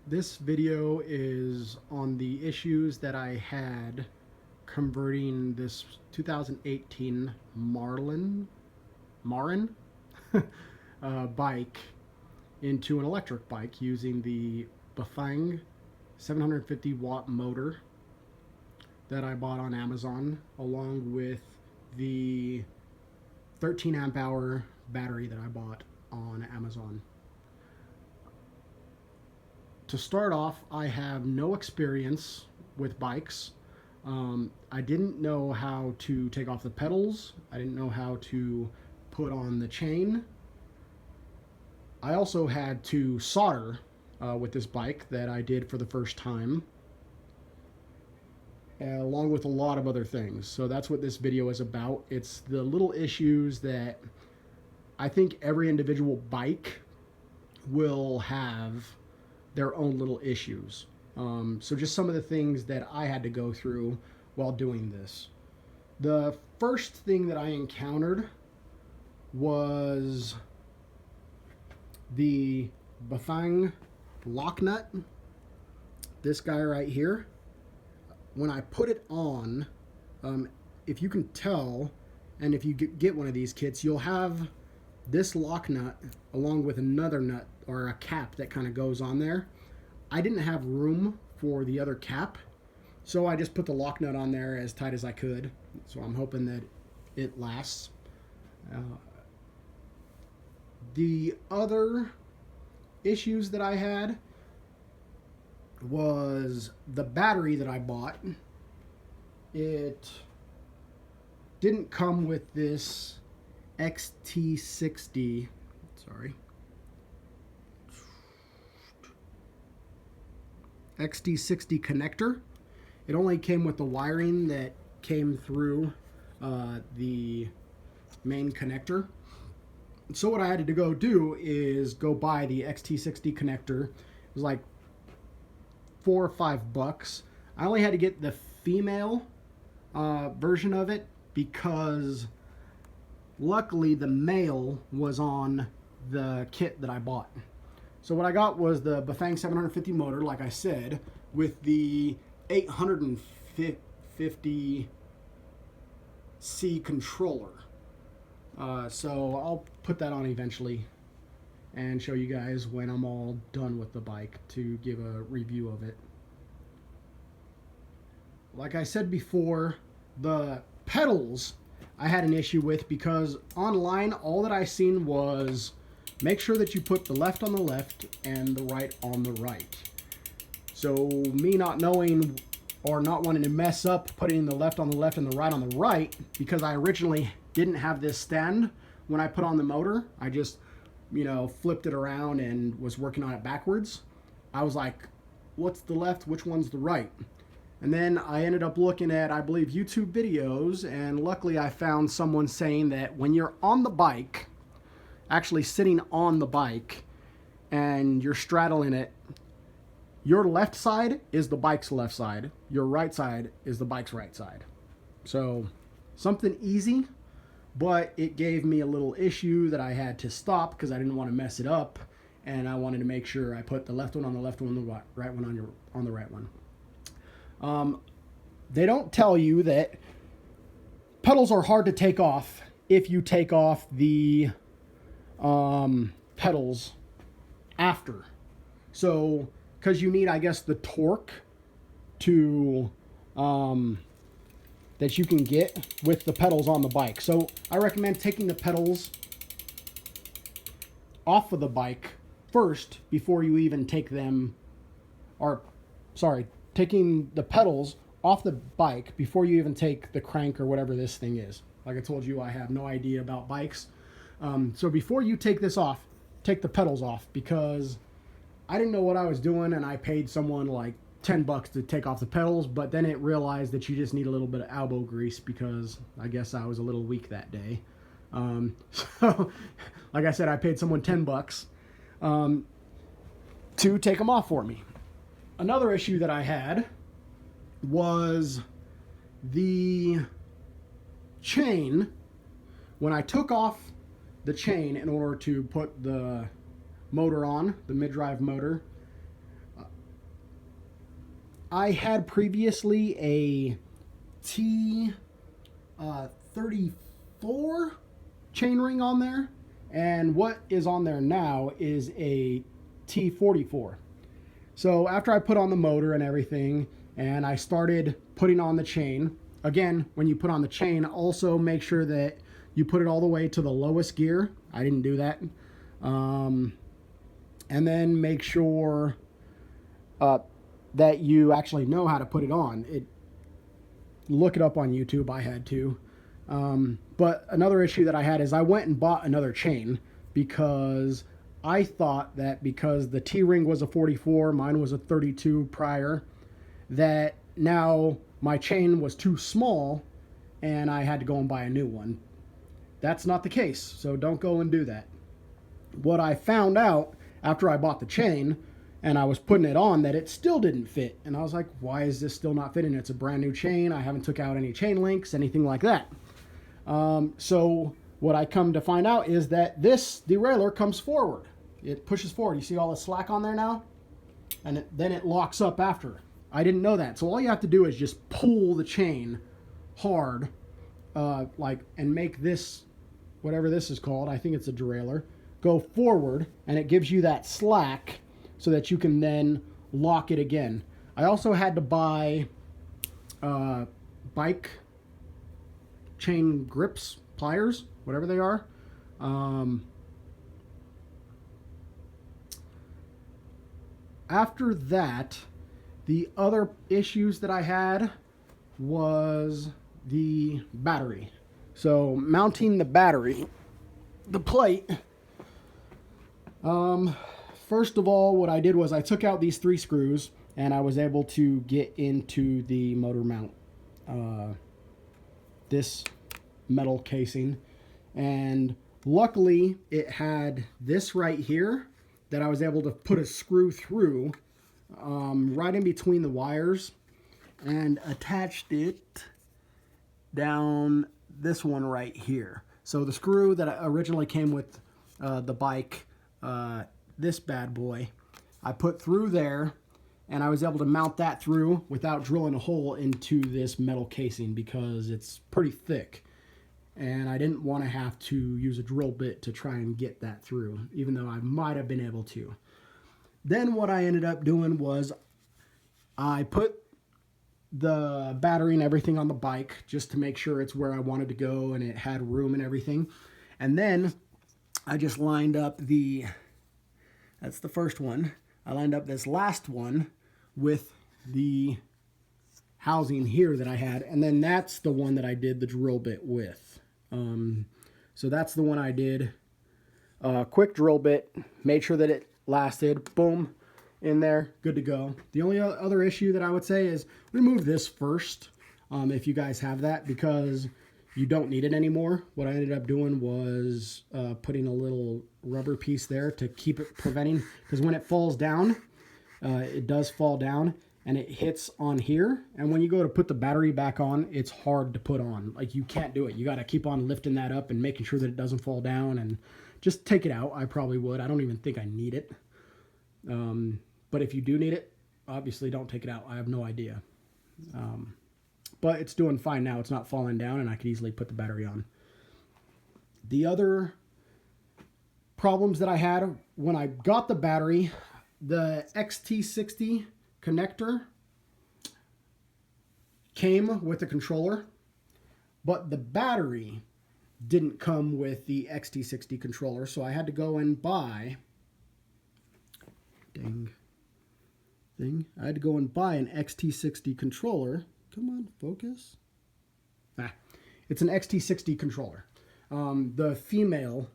This video is on the issues that I had converting this 2018 Marin bike into an electric bike using the Bafang 750 watt motor that I bought on Amazon, along with the 13 amp hour battery that I bought on Amazon. To start off, I have no experience with bikes. I didn't know how to take off the pedals. I didn't know how to put on the chain. I also had to solder with this bike that I did for the first time, along with a lot of other things. So that's what this video is about. It's the little issues that I think every individual bike will have their own little issues. So just some of the things that I had to go through while doing this. The first thing that I encountered was the Bafang lock nut. This guy right here. When I put it on, if you can tell, and if you get one of these kits, you'll have this lock nut along with another nut or a cap that kind of goes on there. I didn't have room for the other cap, so I just put the lock nut on there as tight as I could. So I'm hoping that it lasts. The other issues that I had was the battery that I bought. It didn't come with this XT60, XT60 connector. It only came with the wiring that came through the main connector. So what I had to go do is go buy the XT60 connector. It was like $4 or $5. I only had to get the female version of it because luckily the male was on the kit that I bought. So what I got was the Bafang 750 motor, like I said, with the 850C controller. So I'll put that on eventually and show you guys when I'm all done with the bike to give a review of it. Like I said before, the pedals I had an issue with because online all that I seen was make sure that you put the left on the left and the right on the right. So me not knowing or not wanting to mess up putting the left on the left and the right on the right, because I originally didn't have this stand when I put on the motor, I just, flipped it around and was working on it backwards. I was like, what's the left? Which one's the right? And then I ended up looking at, I believe, YouTube videos, and luckily I found someone saying that when you're on the bike, actually sitting on the bike, and you're straddling it, your left side is the bike's left side, your right side is the bike's right side. So something easy, but it gave me a little issue that I had to stop because I didn't want to mess it up, and I wanted to make sure I put the left one on the left one, the right one on the right one. They don't tell you that pedals are hard to take off if you take off the pedals after. So, because you need, I guess, the torque to that you can get with the pedals on the bike. So I recommend taking the pedals off of the bike first before you even take them, taking the pedals off the bike before you even take the crank or whatever this thing is. Like I told you, I have no idea about bikes. So before you take this off, take the pedals off, because I didn't know what I was doing, and I paid someone like $10 to take off the pedals, but then it realized that you just need a little bit of elbow grease because I guess I was a little weak that day. So like I said, I paid someone $10 to take them off for me. Another issue that I had was the chain. When I took off the chain in order to put the motor on, the mid-drive motor, I had previously a T 34 chainring on there, and what is on there now is a T44. So after I put on the motor and everything, and I started putting on the chain, again, when you put on the chain, also make sure that you put it all the way to the lowest gear. I didn't do that. And then make sure that you actually know how to put it on. Look it up on YouTube. I had to. But another issue that I had is I went and bought another chain because I thought that because the T-ring was a 44, mine was a 32 prior, that now my chain was too small and I had to go and buy a new one. That's not the case, so don't go and do that. What I found out after I bought the chain and I was putting it on, that it still didn't fit. And I was like, why is this still not fitting? It's a brand new chain. I haven't took out any chain links, anything like that. So what I come to find out is that this derailleur comes forward. It pushes forward. You see all the slack on there now? And then it locks up after. I didn't know that. So all you have to do is just pull the chain hard, and make this, whatever this is called, I think it's a derailleur, go forward, and it gives you that slack so that you can then lock it again. I also had to buy bike chain grips, pliers, whatever they are. After that, the other issues that I had was the battery. So mounting the battery, the plate, first of all, what I did was I took out these 3 screws and I was able to get into the motor mount, this metal casing, and luckily it had this right here that I was able to put a screw through, right in between the wires, and attached it down this one right here. So the screw that originally came with the bike, this bad boy, I put through there, and I was able to mount that through without drilling a hole into this metal casing because it's pretty thick. And I didn't want to have to use a drill bit to try and get that through, even though I might have been able to. Then what I ended up doing was I put the battery and everything on the bike just to make sure it's where I wanted to go and it had room and everything. And then I just lined up that's the first one. I lined up this last one with the housing here that I had. And then that's the one that I did the drill bit with. So that's the one I did. Quick drill bit, made sure that it lasted. Boom, in there, good to go. The only other issue that I would say is remove this first, if you guys have that, because you don't need it anymore. What I ended up doing was putting a little rubber piece there to keep it preventing, because when it falls down, it does fall down and it hits on here, and when you go to put the battery back on, it's hard to put on. Like, you can't do it. You got to keep on lifting that up and making sure that it doesn't fall down, and just take it out. I probably would. I don't even think I need it. But if you do need it, obviously don't take it out. I have no idea. But it's doing fine now. It's not falling down, and I could easily put the battery on. The other problems that I had when I got the battery, the XT60 connector came with the controller, but the battery didn't come with the XT60 controller, so I had to go and buy I had to go and buy an XT60 controller. Come on, focus. It's an XT60 controller, the female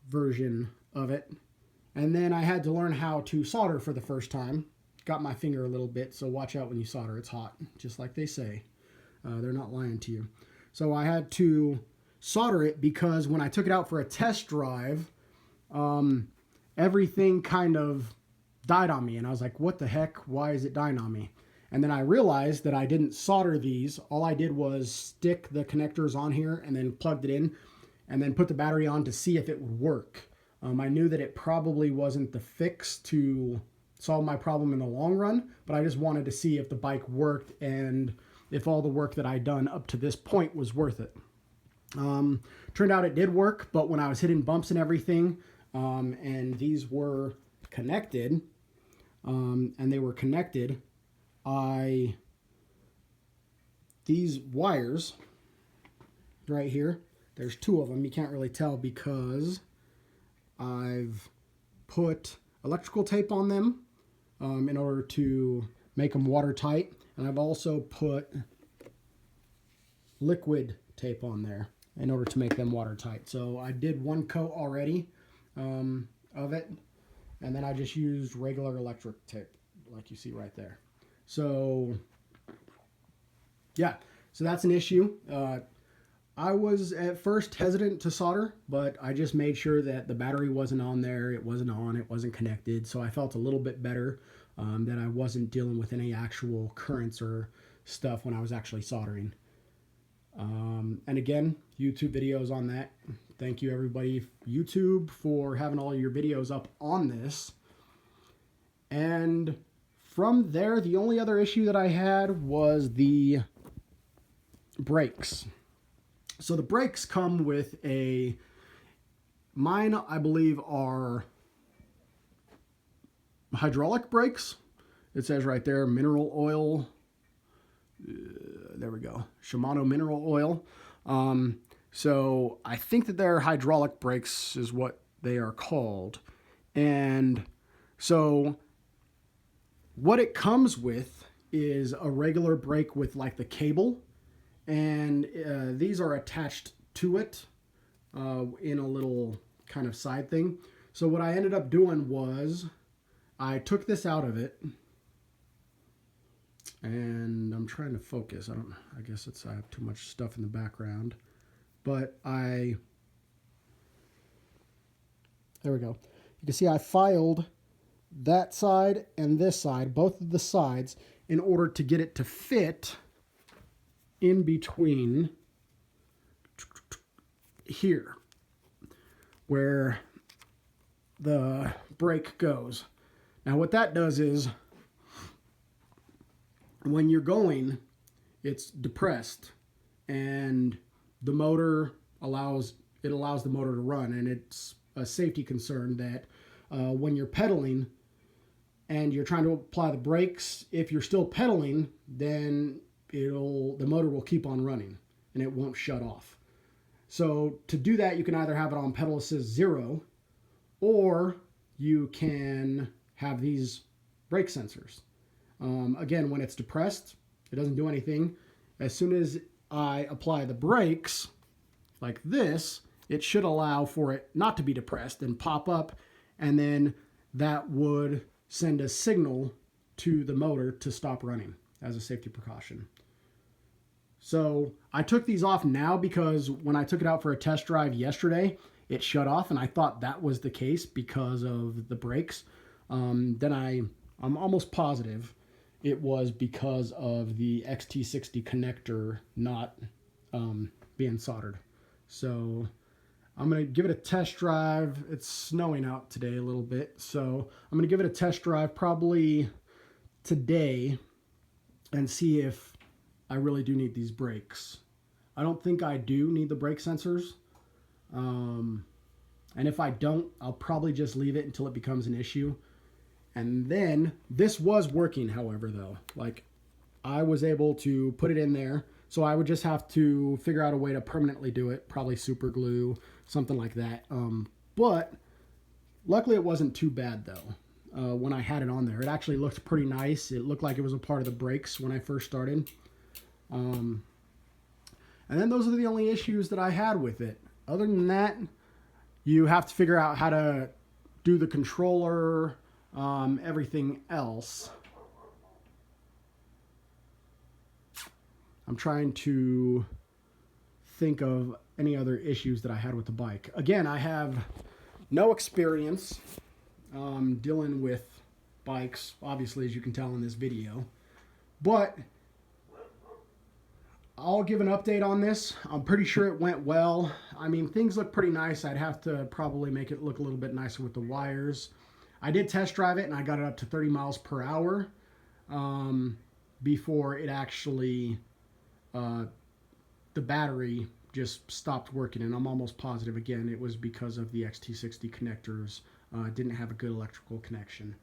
version of it. And then I had to learn how to solder for the first time. Got my finger a little bit, so watch out when you solder. It's hot, just like they say. They're not lying to you. So I had to solder it because when I took it out for a test drive, everything kind of died on me. And I was like, what the heck? Why is it dying on me? And then I realized that I didn't solder these. All I did was stick the connectors on here and then plugged it in and then put the battery on to see if it would work. I knew that it probably wasn't the fix to solve my problem in the long run, but I just wanted to see if the bike worked and if all the work that I'd done up to this point was worth it. Turned out it did work, but when I was hitting bumps and everything, and these were connected, these wires right here, there's two of them. You can't really tell because I've put electrical tape on them in order to make them watertight, and I've also put liquid tape on there in order to make them watertight. So I did one coat already of it, and then I just used regular electric tape like you see right there. So yeah, so that's an issue. I was at first hesitant to solder, but I just made sure that the battery wasn't on there, it wasn't on, it wasn't connected, so I felt a little bit better that I wasn't dealing with any actual currents or stuff when I was actually soldering. And again, YouTube videos on that. Thank you everybody, YouTube, for having all your videos up on this. And from there, the only other issue that I had was the brakes. So the brakes come with mine I believe are hydraulic brakes. It says right there, mineral oil. There we go, Shimano mineral oil. So I think that they're hydraulic brakes is what they are called. And so what it comes with is a regular brake with like the cable, and these are attached to it in a little kind of side thing. So what I ended up doing was I took this out of it, and I'm trying to focus. I guess I have too much stuff in the background, but there we go. You can see I filed that side and this side, both of the sides, in order to get it to fit in between here where the brake goes. Now what that does is when you're going, it's depressed, and the motor allows the motor to run, and it's a safety concern that when you're pedaling and you're trying to apply the brakes, if you're still pedaling, then the motor will keep on running and it won't shut off. So to do that, you can either have it on pedal assist 0, or you can have these brake sensors. Again, when it's depressed, it doesn't do anything. As soon as I apply the brakes like this, it should allow for it not to be depressed and pop up, and then that would send a signal to the motor to stop running as a safety precaution. So I took these off now because when I took it out for a test drive yesterday, it shut off, and I thought that was the case because of the brakes. Then I'm almost positive it was because of the XT60 connector not being soldered. So I'm going to give it a test drive. It's snowing out today a little bit, so I'm going to give it a test drive probably today and see if I really do need these brakes. I don't think I do need the brake sensors. And if I don't, I'll probably just leave it until it becomes an issue. And then this was working, however, though. Like, I was able to put it in there, so I would just have to figure out a way to permanently do it, probably super glue, something like that. But luckily it wasn't too bad, though. When I had it on there, it actually looked pretty nice. It looked like it was a part of the brakes when I first started. And then those are the only issues that I had with it. Other than that, you have to figure out how to do the controller, everything else. I'm trying to think of any other issues that I had with the bike. Again, I have no experience dealing with bikes, obviously, as you can tell in this video, but I'll give an update on this. I'm pretty sure it went well. I mean, things look pretty nice. I'd have to probably make it look a little bit nicer with the wires. I did test drive it and I got it up to 30 miles per hour before it actually, the battery just stopped working, and I'm almost positive again it was because of the XT60 connectors didn't have a good electrical connection,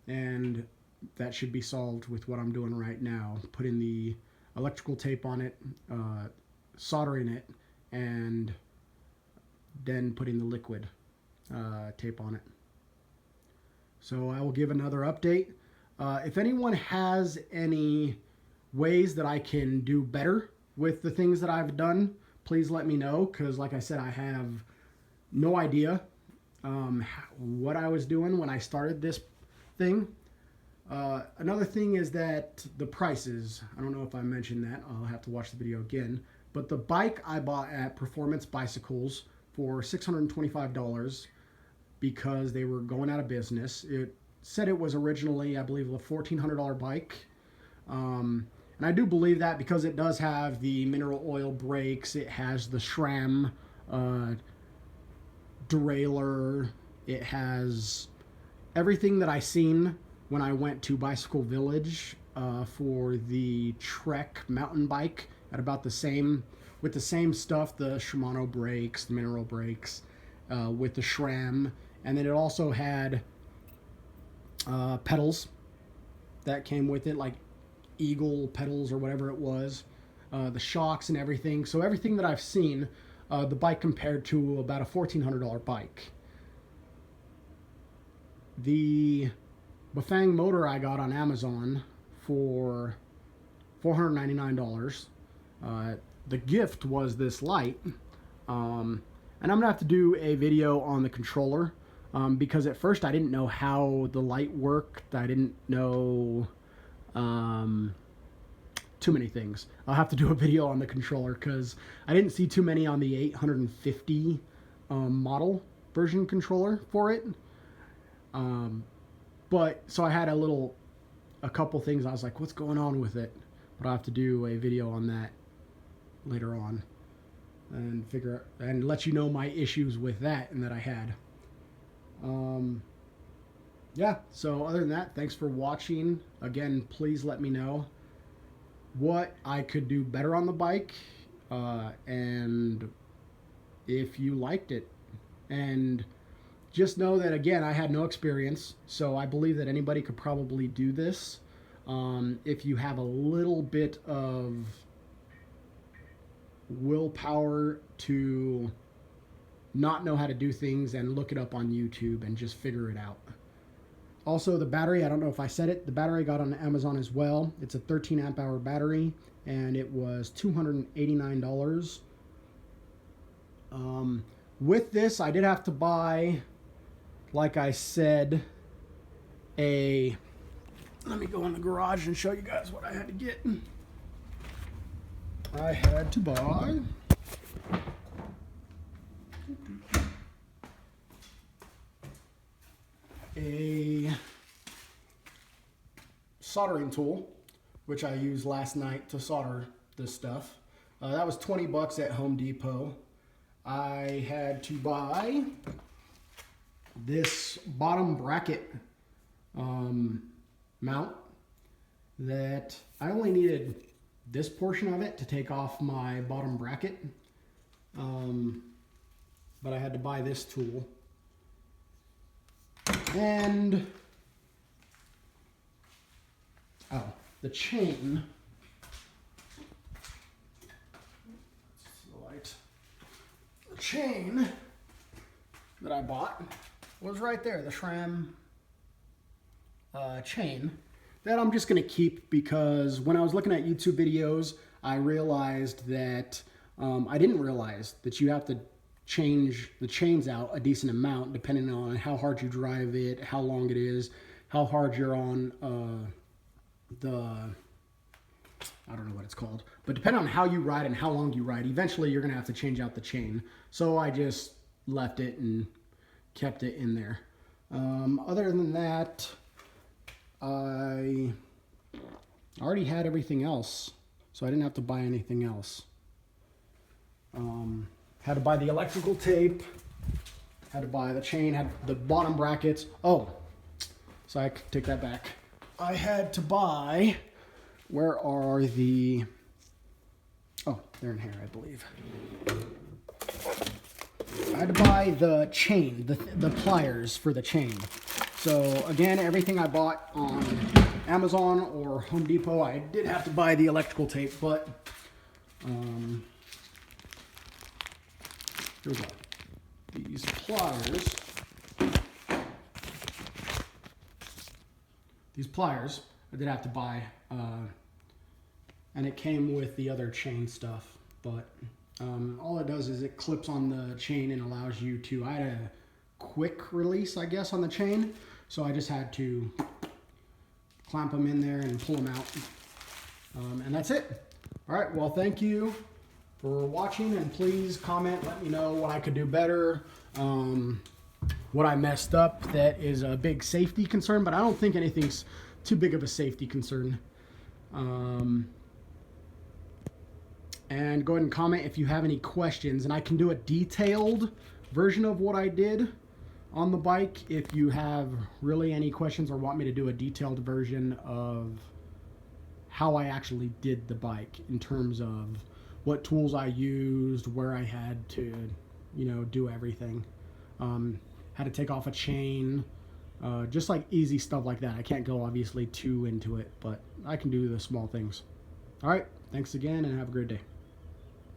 and that should be solved with what I'm doing right now, putting the electrical tape on it, soldering it, and then putting the liquid tape on it. So I will give another update. If anyone has any ways that I can do better with the things that I've done, please let me know, because like I said, I have no idea what I was doing when I started this thing. Another thing is that the prices, I don't know if I mentioned that, I'll have to watch the video again, but the bike I bought at Performance Bicycles for $625 because they were going out of business. It said it was originally, I believe, a $1,400 bike. And I do believe that because it does have the mineral oil brakes, it has the SRAM derailleur, it has everything that I seen when I went to Bicycle Village for the Trek mountain bike at about the same, with the same stuff, the Shimano brakes, the mineral brakes, with the SRAM, and then it also had pedals that came with it, like Eagle pedals or whatever it was, the shocks and everything. So everything that I've seen, the bike compared to about a $1,400 bike. The Bafang motor I got on Amazon for $499. The gift was this light, and I'm gonna have to do a video on the controller because at first I didn't know how the light worked. I didn't know too many things. I'll have to do a video on the controller because I didn't see too many on the 850 model version controller for it. But so I had a couple things I was like, what's going on with it? But I'll have to do a video on that later on and figure and let you know my issues with that and that I had. Yeah, so other than that, thanks for watching. Again, please let me know what I could do better on the bike, and if you liked it. And just know that, again, I had no experience, so I believe that anybody could probably do this if you have a little bit of willpower to not know how to do things and look it up on YouTube and just figure it out. Also, the battery, I don't know if I said it, the battery I got on Amazon as well. It's a 13 amp hour battery, and it was $289. With this, I did have to buy, like I said, let me go in the garage and show you guys what I had to get. I had to buy a soldering tool, which I used last night to solder this stuff. That was 20 bucks at Home Depot. I had to buy this bottom bracket mount that I only needed this portion of it to take off my bottom bracket, but I had to buy this tool. And the chain, the chain that I bought was right there, the SRAM chain that I'm just gonna keep, because when I was looking at YouTube videos, I realized that I didn't realize that you have to change the chains out a decent amount depending on how hard you drive it, how long it is, how hard you're on I don't know what it's called, but depending on how you ride and how long you ride, eventually you're gonna have to change out the chain. So I just left it and kept it in there. Other than that, I already had everything else, so I didn't have to buy anything else. Had to buy the electrical tape, had to buy the chain, had the bottom brackets. Oh, So I take that back. I had to buy, where are the, oh, they're in here, I believe. I had to buy the chain, the pliers for the chain. So again, everything I bought on Amazon or Home Depot, I did have to buy the electrical tape, but here we go. These pliers, I did have to buy, and it came with the other chain stuff, but all it does is it clips on the chain and allows you to, I had a quick release, I guess, on the chain, so I just had to clamp them in there and pull them out, and that's it. All right, well, thank you for watching, and please comment, let me know what I could do better, what I messed up that is a big safety concern, but I don't think anything's too big of a safety concern. And go ahead and comment if you have any questions, and I can do a detailed version of what I did on the bike if you have really any questions or want me to do a detailed version of how I actually did the bike in terms of what tools I used, where I had to, you know, do everything. Had to take off a chain, just like easy stuff like that. I can't go obviously too into it, but I can do the small things. All right, thanks again and have a great day.